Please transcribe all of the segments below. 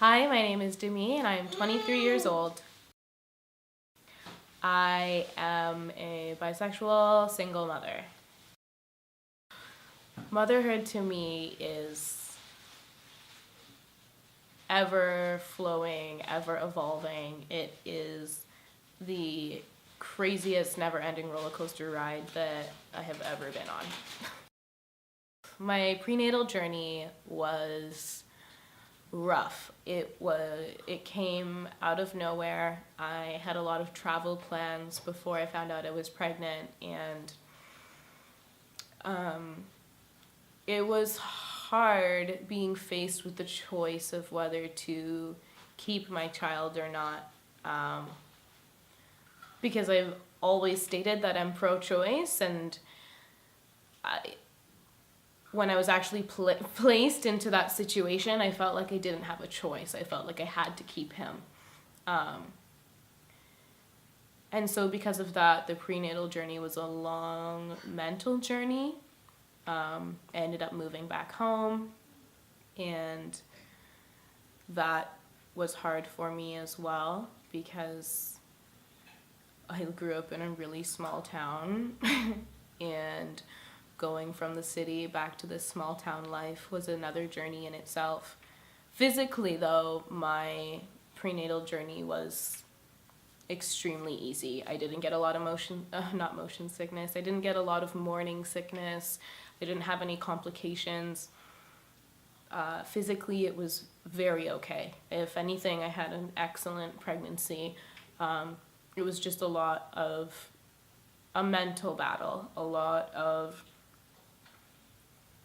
Hi, my name is Demi and I am 23 years old. I am a bisexual single mother. Motherhood to me is ever flowing, ever evolving. It is the craziest never-ending roller coaster ride that I have ever been on. My prenatal journey was rough. It came out of nowhere. I had a lot of travel plans before I found out I was pregnant, and it was hard being faced with the choice of whether to keep my child or not, because I've always stated that I'm pro-choice, and when I was actually placed into that situation, I felt like I didn't have a choice. I felt like I had to keep him. And so because of that, the prenatal journey was a long mental journey. I ended up moving back home, and that was hard for me as well because I grew up in a really small town and going from the city back to this small town life was another journey in itself. Physically, though, my prenatal journey was extremely easy. I didn't get a lot of not motion sickness. I didn't get a lot of morning sickness. I didn't have any complications. Physically, it was very okay. If anything, I had an excellent pregnancy. It was just a lot of a mental battle, a lot of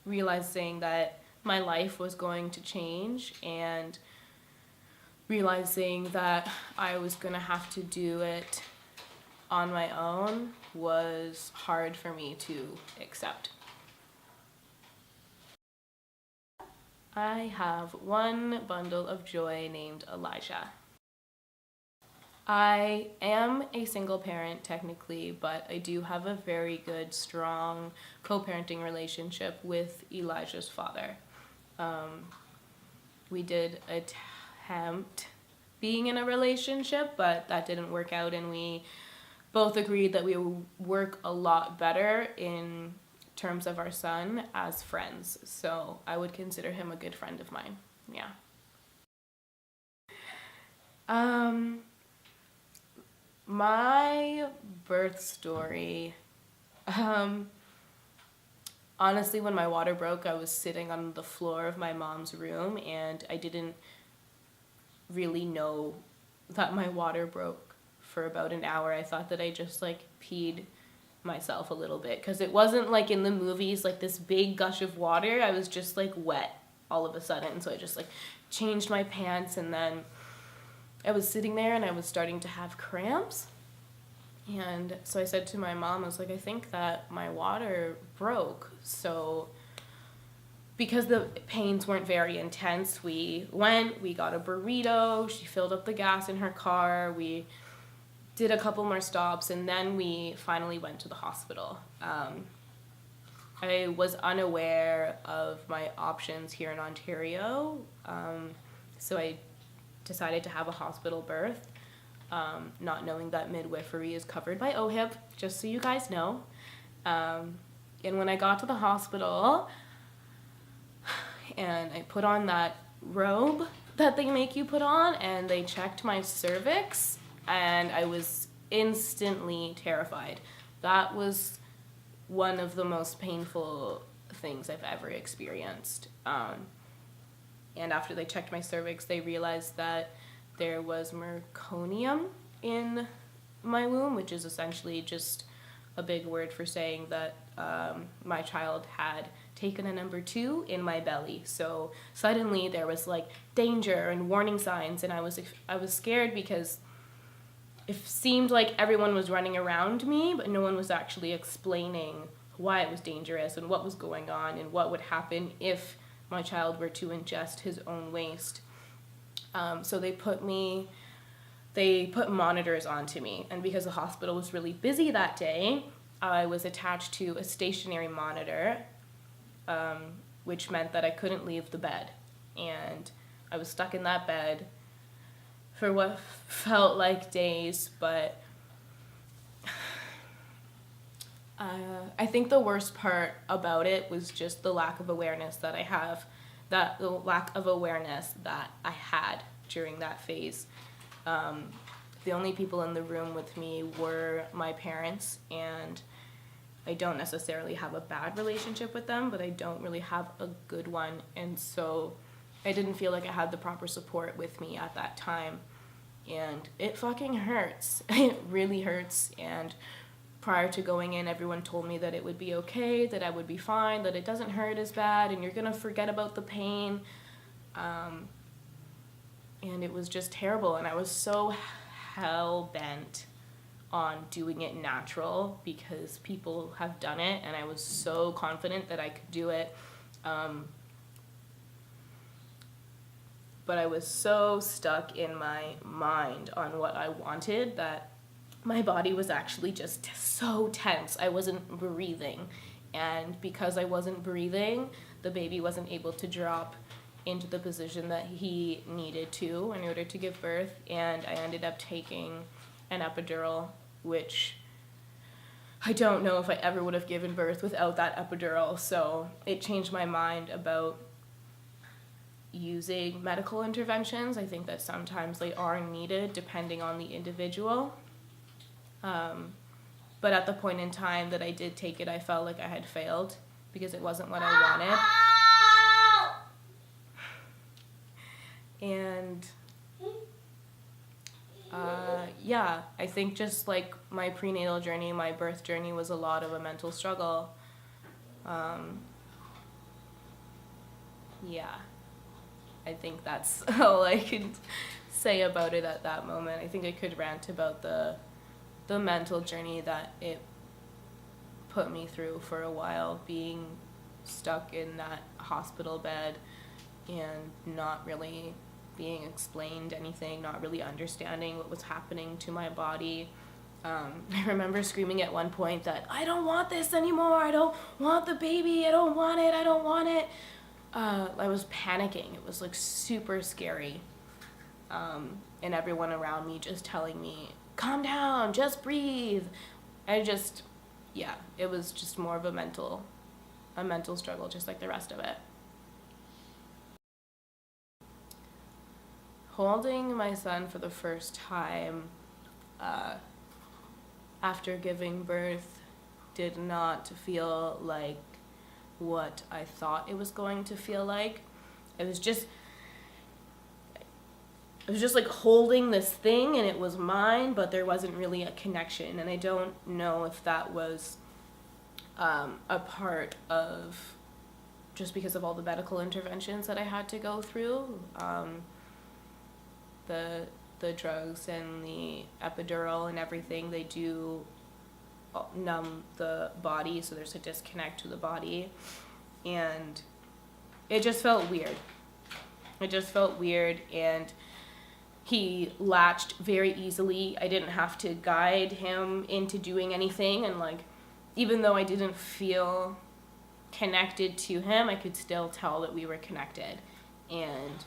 realizing that my life was going to change and realizing that I was going to have to do it on my own was hard for me to accept. I have one bundle of joy named Elijah. I am a single parent technically, but I do have a very good, strong co-parenting relationship with Elijah's father. We did attempt being in a relationship, but that didn't work out, and we both agreed that we would work a lot better in terms of our son as friends. So I would consider him a good friend of mine. Yeah. My birth story, honestly, when my water broke, I was sitting on the floor of my mom's room, and I didn't really know that my water broke for about an hour. I thought that I just peed myself a little bit, because it wasn't like in the movies, like this big gush of water. I was just wet all of a sudden, so I just changed my pants, and then I was sitting there and I was starting to have cramps. And so I said to my mom, I was like, I think that my water broke. So because the pains weren't very intense, we got a burrito, she filled up the gas in her car, we did a couple more stops, and then we finally went to the hospital. I was unaware of my options here in Ontario, so I decided to have a hospital birth, not knowing that midwifery is covered by OHIP, just so you guys know. And when I got to the hospital and I put on that robe that they make you put on, and they checked my cervix, and I was instantly terrified. That was one of the most painful things I've ever experienced. And after they checked my cervix, they realized that there was meconium in my womb, which is essentially just a big word for saying that my child had taken a number 2 in my belly. So suddenly there was danger and warning signs, and I was scared because it seemed like everyone was running around me, but no one was actually explaining why it was dangerous and what was going on and what would happen if my child were to ingest his own waste. So they put monitors onto me, and because the hospital was really busy that day, I was attached to a stationary monitor, which meant that I couldn't leave the bed. And I was stuck in that bed for what felt like days, but I think the worst part about it was just the lack of awareness that I had during that phase. The only people in the room with me were my parents, and I don't necessarily have a bad relationship with them, but I don't really have a good one, and so I didn't feel like I had the proper support with me at that time, and it fucking hurts. It really hurts, and prior to going in, everyone told me that it would be okay, that I would be fine, that it doesn't hurt as bad, and you're gonna forget about the pain, and it was just terrible, and I was so hell-bent on doing it natural because people have done it, and I was so confident that I could do it. But I was so stuck in my mind on what I wanted that my body was actually just so tense. I wasn't breathing. And because I wasn't breathing, the baby wasn't able to drop into the position that he needed to in order to give birth. And I ended up taking an epidural, which I don't know if I ever would have given birth without that epidural. So it changed my mind about using medical interventions. I think that sometimes they are needed depending on the individual. But at the point in time that I did take it, I felt like I had failed because it wasn't what I wanted. And yeah, I think just like my prenatal journey, my birth journey was a lot of a mental struggle. Yeah, I think that's all I could say about it at that moment. I think I could rant about the mental journey that it put me through for a while, being stuck in that hospital bed and not really being explained anything, not really understanding what was happening to my body. I remember screaming at one point that, I don't want this anymore, I don't want the baby, I don't want it. I was panicking. It was like super scary. And everyone around me just telling me, calm down, just breathe. It was just more of a mental struggle, just like the rest of it. Holding my son for the first time after giving birth did not feel like what I thought it was going to feel like. It was just like holding this thing, and it was mine, but there wasn't really a connection, and I don't know if that was a part of just because of all the medical interventions that I had to go through, the drugs and the epidural and everything. They do numb the body, so there's a disconnect to the body, and it just felt weird. And he latched very easily. I didn't have to guide him into doing anything, and like, even though I didn't feel connected to him, I could still tell that we were connected, and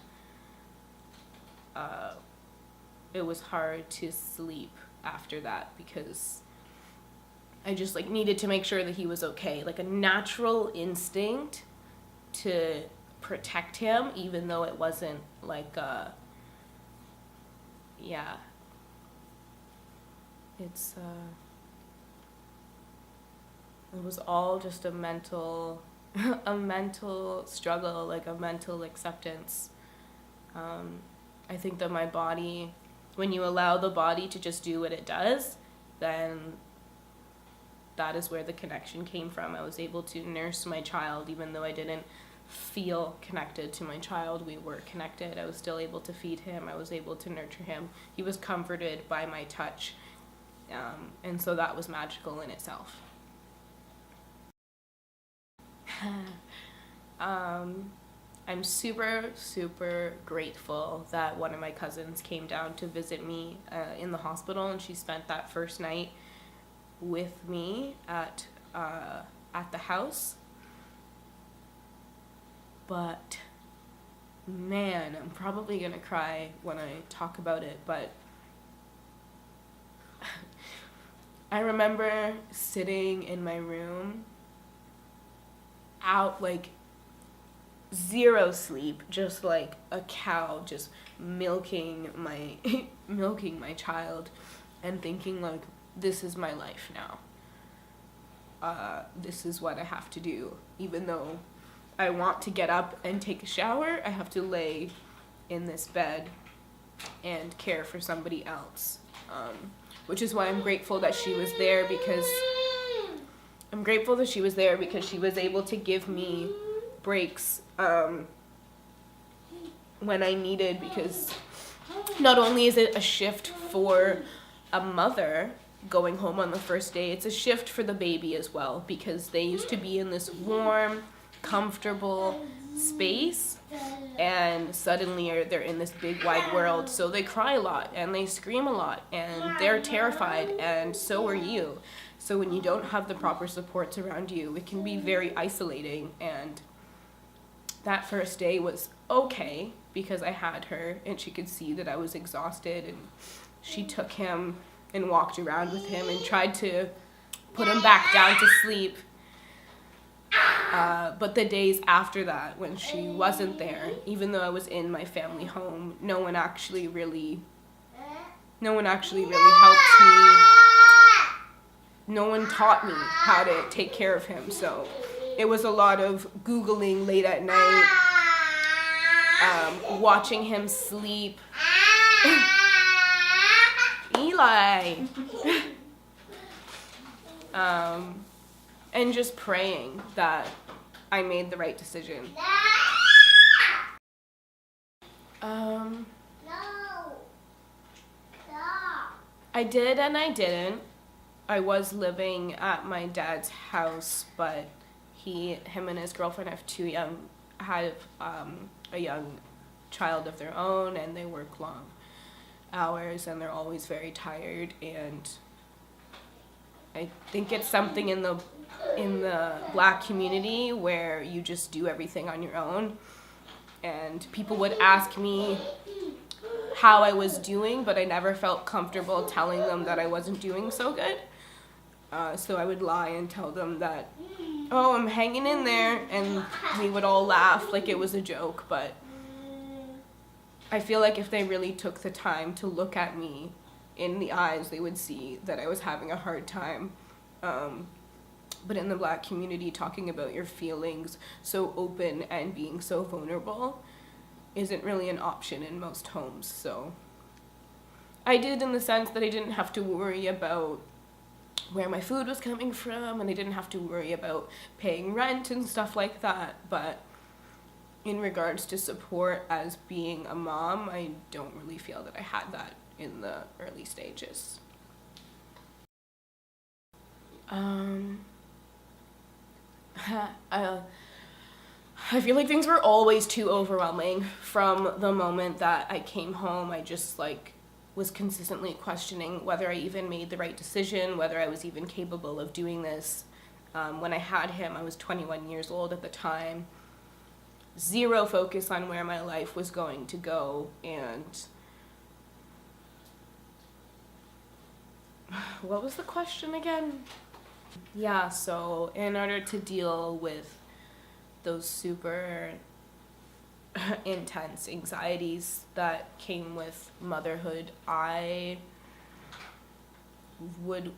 it was hard to sleep after that because I just like needed to make sure that he was okay, like a natural instinct to protect him, even though it wasn't like it was all just a mental struggle, like a mental acceptance. I think that my body, when you allow the body to just do what it does, then that is where the connection came from. I was able to nurse my child, even though I didn't feel connected to my child. We were connected. I was still able to feed him. I was able to nurture him. He was comforted by my touch. And so that was magical in itself. I'm super, super grateful that one of my cousins came down to visit me in the hospital, and she spent that first night with me at the house. But man, I'm probably gonna cry when I talk about it, but I remember sitting in my room out, like, zero sleep, just like a cow, just milking my milking my child, and thinking, like, this is my life now. This is what I have to do. Even though I want to get up and take a shower, I have to lay in this bed and care for somebody else. Which is why I'm grateful that she was there, because she was able to give me breaks when I needed, because not only is it a shift for a mother going home on the first day, it's a shift for the baby as well, because they used to be in this warm, comfortable space, and suddenly they're in this big wide world, so they cry a lot and they scream a lot and they're terrified, and so are you. So when you don't have the proper supports around you, it can be very isolating. And that first day was okay because I had her and she could see that I was exhausted, and she took him and walked around with him and tried to put him back down to sleep. But the days after that, when she wasn't there, even though I was in my family home, no one actually really helped me. No one taught me how to take care of him. So it was a lot of Googling late at night, watching him sleep. Eli. And just praying that I made the right decision. I did and I didn't. I was living at my dad's house, but him and his girlfriend have a young child of their own, and they work long hours and they're always very tired, and I think it's something in the Black community where you just do everything on your own, and people would ask me how I was doing, but I never felt comfortable telling them that I wasn't doing so good. So I would lie and tell them that, oh, I'm hanging in there, and we would all laugh like it was a joke. But I feel like if they really took the time to look at me in the eyes, they would see that I was having a hard time. But in the Black community, talking about your feelings so open and being so vulnerable isn't really an option in most homes. So I did, in the sense that I didn't have to worry about where my food was coming from, and I didn't have to worry about paying rent and stuff like that. But in regards to support as being a mom, I don't really feel that I had that in the early stages. I feel like things were always too overwhelming. From the moment that I came home, I just was consistently questioning whether I even made the right decision, whether I was even capable of doing this. When I had him, I was 21 years old at the time. Zero focus on where my life was going to go, and what was the question again? Yeah, so in order to deal with those super intense anxieties that came with motherhood, I would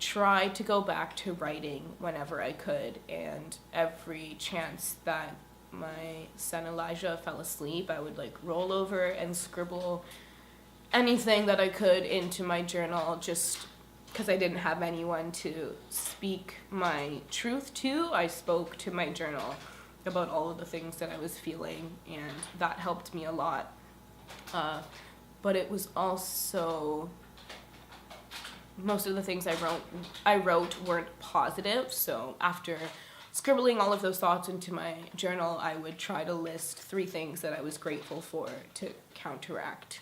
try to go back to writing whenever I could, and every chance that my son Elijah fell asleep, I would roll over and scribble anything that I could into my journal, just because I didn't have anyone to speak my truth to. I spoke to my journal about all of the things that I was feeling, and that helped me a lot. But it was also, most of the things I wrote weren't positive, so after scribbling all of those thoughts into my journal, I would try to list 3 things that I was grateful for to counteract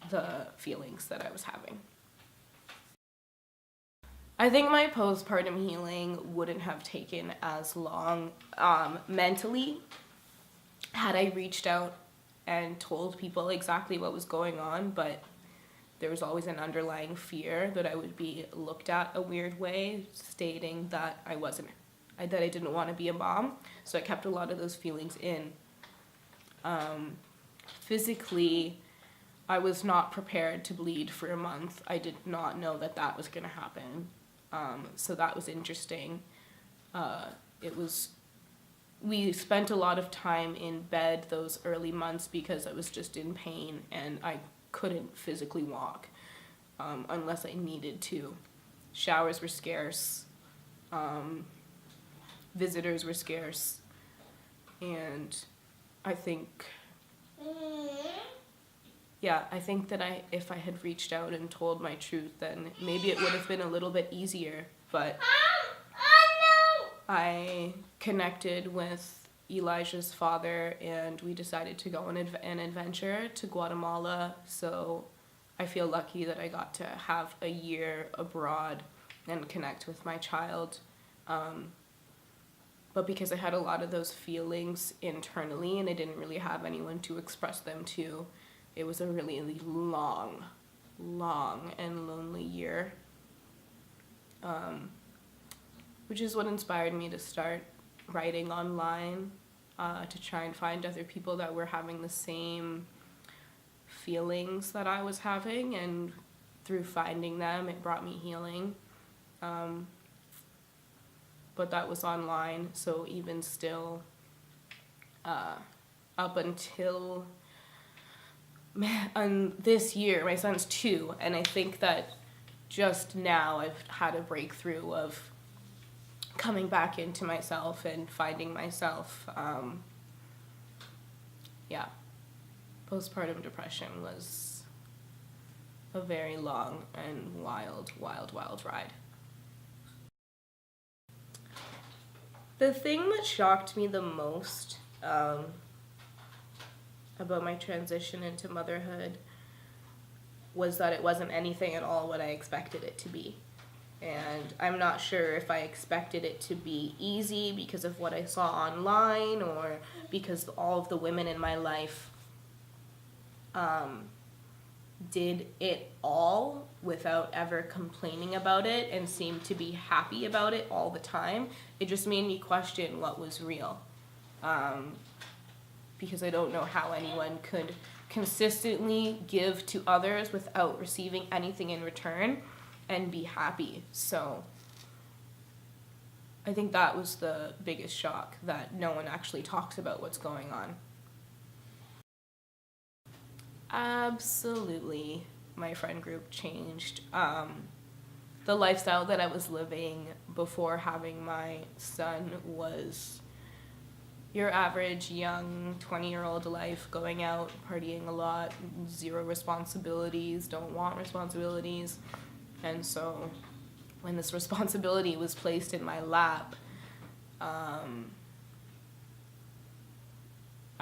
the feelings that I was having. I think my postpartum healing wouldn't have taken as long mentally had I reached out and told people exactly what was going on, but there was always an underlying fear that I would be looked at a weird way, stating that I didn't want to be a mom. So I kept a lot of those feelings in. Physically, I was not prepared to bleed for a month. I did not know that was going to happen. So that was interesting. We spent a lot of time in bed those early months because I was just in pain and I couldn't physically walk unless I needed to. Showers were scarce. Visitors were scarce. And I think that if I had reached out and told my truth, then maybe it would have been a little bit easier. But I connected with Elijah's father and we decided to go on an adventure to Guatemala. So I feel lucky that I got to have a year abroad and connect with my child. But because I had a lot of those feelings internally and I didn't really have anyone to express them to, it was a really, really long and lonely year. Which is what inspired me to start writing online, to try and find other people that were having the same feelings that I was having, and through finding them, it brought me healing. But that was online, so even still, up until this year, my son's 2, and I think that just now I've had a breakthrough of coming back into myself and finding myself. Postpartum depression was a very long and wild ride. The thing that shocked me the most about my transition into motherhood was that it wasn't anything at all what I expected it to be. And I'm not sure if I expected it to be easy because of what I saw online or because all of the women in my life did it all without ever complaining about it and seemed to be happy about it all the time. It just made me question what was real. Because I don't know how anyone could consistently give to others without receiving anything in return and be happy. So I think that was the biggest shock, that no one actually talks about what's going on. Absolutely, my friend group changed. The lifestyle that I was living before having my son was your average young 20-year-old life, going out, partying a lot, zero responsibilities, don't want responsibilities. And so when this responsibility was placed in my lap, I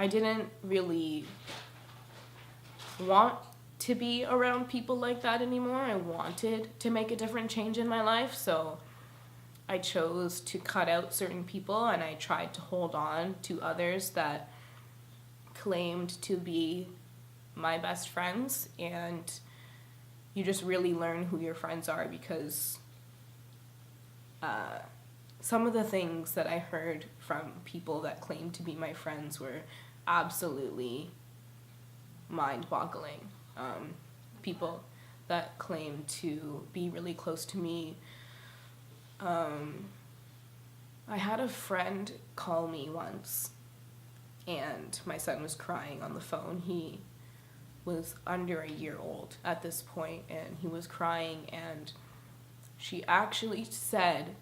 didn't really want to be around people like that anymore. I wanted to make a different change in my life, so I chose to cut out certain people and I tried to hold on to others that claimed to be my best friends. And you just really learn who your friends are, because some of the things that I heard from people that claimed to be my friends were absolutely mind-boggling. People that claimed to be really close to me. I had a friend call me once, and my son was crying on the phone. He was under a year old at this point, and he was crying, and she actually said,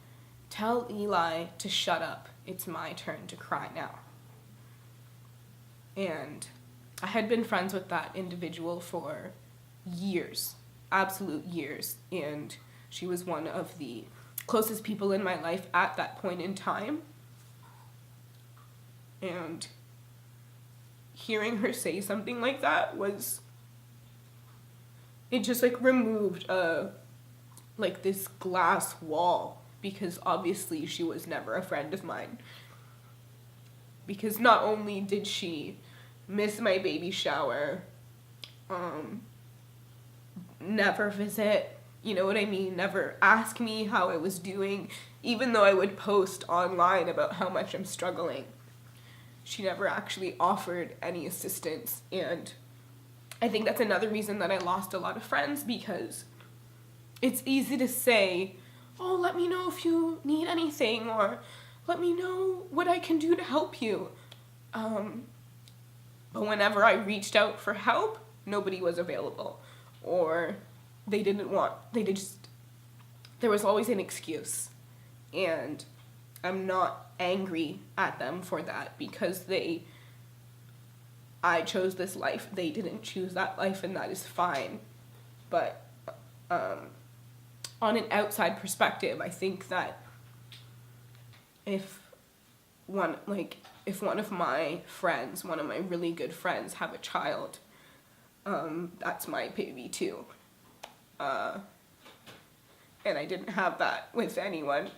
"Tell Eli to shut up. It's my turn to cry now." And I had been friends with that individual for years, absolute years, and she was one of the closest people in my life at that point in time. And hearing her say something like that it just removed this glass wall, because obviously she was never a friend of mine. Because not only did she miss my baby shower, never visit, you know what I mean, never ask me how I was doing, even though I would post online about how much I'm struggling. She never actually offered any assistance, and I think that's another reason that I lost a lot of friends, because it's easy to say, oh, let me know if you need anything, or let me know what I can do to help you. But whenever I reached out for help, nobody was available, or they didn't want, there was always an excuse. And I'm not angry at them for that, because I chose this life, they didn't choose that life, and that is fine. But on an outside perspective, I think that if one of my friends, one of my really good friends, have a child, that's my baby too. And I didn't have that with anyone,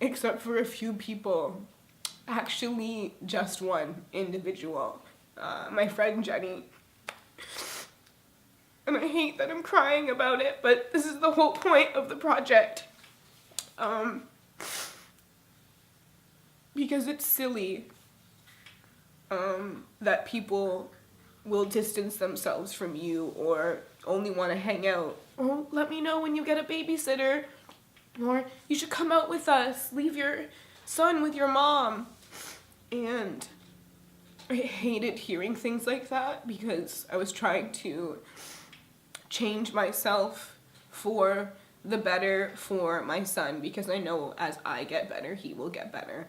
except for a few people. Actually, just one individual, my friend Jenny. And I hate that I'm crying about it, but this is the whole point of the project. Because it's silly that people will distance themselves from you, or only want to hang out. Oh, let me know when you get a babysitter, or you should come out with us, leave your son with your mom. And I hated hearing things like that, because I was trying to change myself for the better for my son, because I know as I get better, he will get better.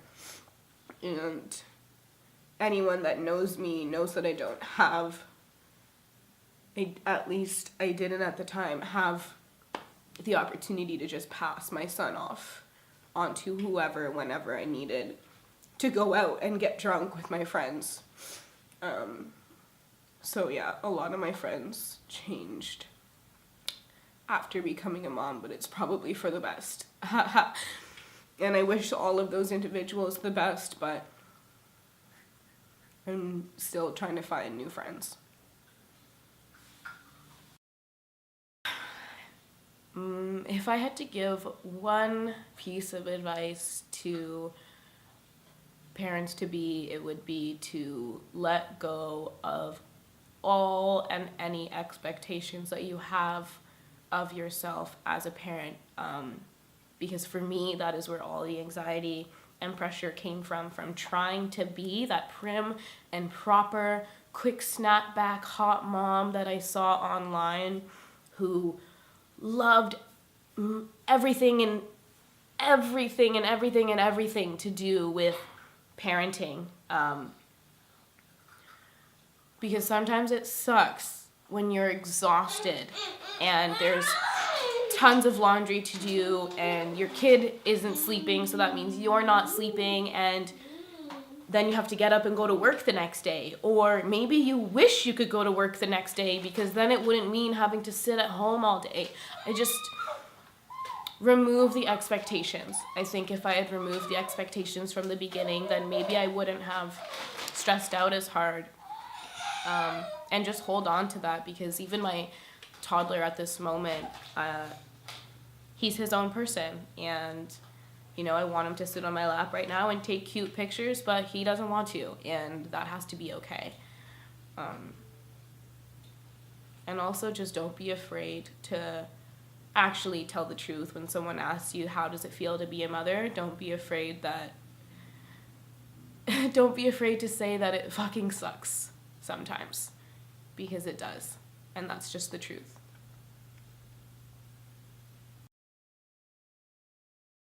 And anyone that knows me knows that I don't have, at least I didn't at the time, have the opportunity to just pass my son off onto whoever whenever I needed to go out and get drunk with my friends. So yeah, a lot of my friends changed after becoming a mom, but it's probably for the best. And I wish all of those individuals the best, but I'm still trying to find new friends. If I had to give one piece of advice to parents to be, it would be to let go of all and any expectations that you have of yourself as a parent. Because for me, that is where all the anxiety and pressure came from trying to be that prim and proper, quick snapback hot mom that I saw online, who loved everything to do with parenting. Because sometimes it sucks when you're exhausted and there's tons of laundry to do and your kid isn't sleeping, so that means you're not sleeping, and then you have to get up and go to work the next day. Or maybe you wish you could go to work the next day, because then it wouldn't mean having to sit at home all day. I just remove the expectations. I think if I had removed the expectations from the beginning, then maybe I wouldn't have stressed out as hard. And just hold on to that, because even my toddler at this moment, he's his own person, and I want him to sit on my lap right now and take cute pictures, but he doesn't want to, and that has to be okay. And also, just don't be afraid to actually tell the truth when someone asks you, how does it feel to be a mother? Don't be afraid to say that it fucking sucks sometimes, because it does, and that's just the truth.